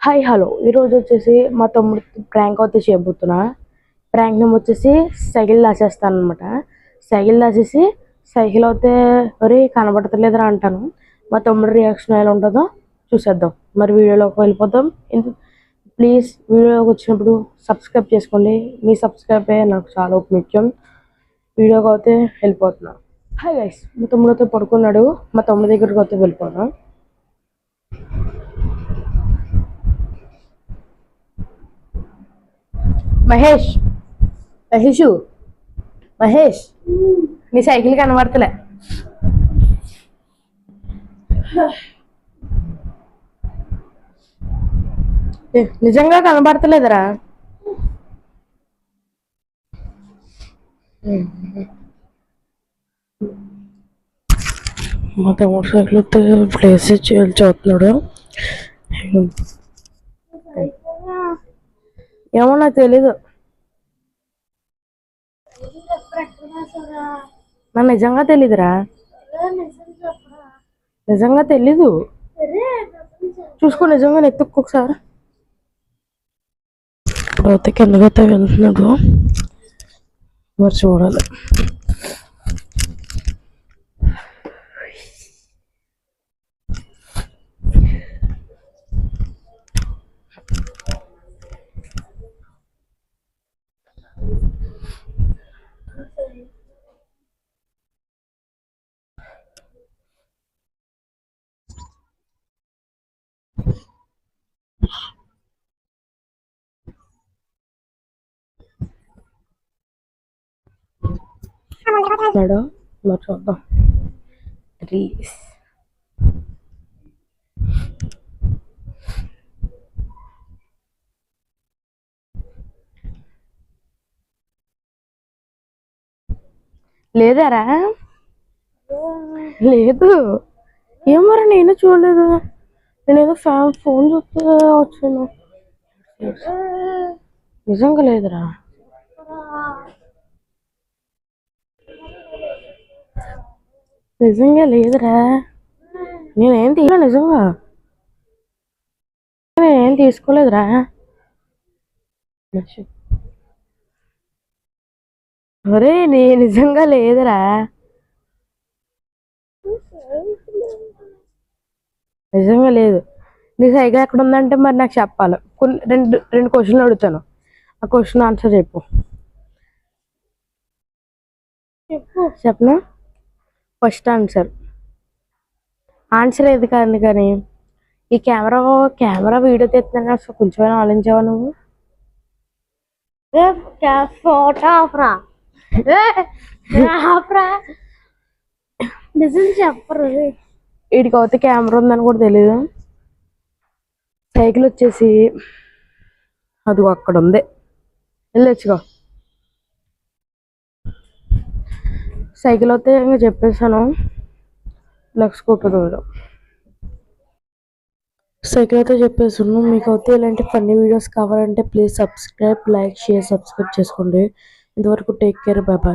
Hi hello ఈరోజు వచ్చేసి మా తమ్ముడు ప్రాంక్ అయితే చేయబోతున్నా. ప్రాంక్ నేమ్ వచ్చేసి సైకిల్ దాచేస్తాను అనమాట. సైకిల్ దాచేసి సైకిల్ అయితే మరి కనబడతలేదురా అంటాను. మా తమ్ముడు రియాక్షన్ ఎలా ఉంటుందో చూసేద్దాం. మరి వీడియోలోకి వెళ్ళిపోతాం. ప్లీజ్ వీడియోకి వచ్చినప్పుడు సబ్స్క్రైబ్ చేసుకోండి. మీ సబ్స్క్రైబ్ నాకు చాలా ముఖ్యం. వీడియోకి అయితే వెళ్ళిపోతున్నా. హాయ్ గైస్, మా తమ్ముడు అయితే పడుకున్నాడు. మా తమ్ముడి దగ్గరికి అయితే వెళ్ళిపోతాం. మహేష్ మహేషు మహేష్ నీ సైకిల్ కనబడతలే. నిజంగా కనబడతలేదురా. మా తమ్ముడు సైకిల్ ప్లేస్ చూస్తున్నాడు. ఏమో నాకు తెలీదు. నాకు నిజంగా తెలీదురా. నిజంగా తెలీదు. చూసుకో, నిజంగా ఎత్తుక్కు ఒకసారి. ఇప్పుడైతే కిందకైతే వెళ్తున్నాడు. మరి చూడాలి. మరి చూద్దాం. లేదారా? లేదు. ఏమరా, నేను చూడలేదు. నేనేదో ఫోన్ చూస్తే వచ్చాను. నిజంగా లేదురా. నిజంగా లేదురా. నేనేం నిజంగా నేనేం తీసుకోలేదురా. ఒరే, నిజంగా లేదురా. నిజంగా లేదు. నీ సైకిల్ ఎక్కడ ఉందంటే మరి నాకు చెప్పాలి. రెండు క్వశ్చన్లు అడుగుతాను. ఆ క్వశ్చన్ ఆన్సర్ చెప్పు. చెప్పనా? ఫస్ట్ ఆన్సర్ ఏది కాదు కానీ ఈ కెమెరా వీడియో తీస్తున్నా. కొంచెమైనా ఆలోచించావా నువ్వు? నిజం చెప్పరు. వీడికి అవుతే కెమెరా ఉందని కూడా తెలీదు. సైకిల్ వచ్చేసి అది అక్కడ ఉంది, వెళ్ళొచ్చుకో. సైకిల్ అయితే ఇంకా చెప్పేసాను. లక్ష్మీపురంలో సైకిల్ అయితే చెప్పేసాను. మీకు అయితే ఇలాంటి ఫన్నీ వీడియోస్ కావాలంటే please subscribe, like, share, subscribe చేసుకోండి. ఇంతవరకు టేక్ కేర్, బై బై.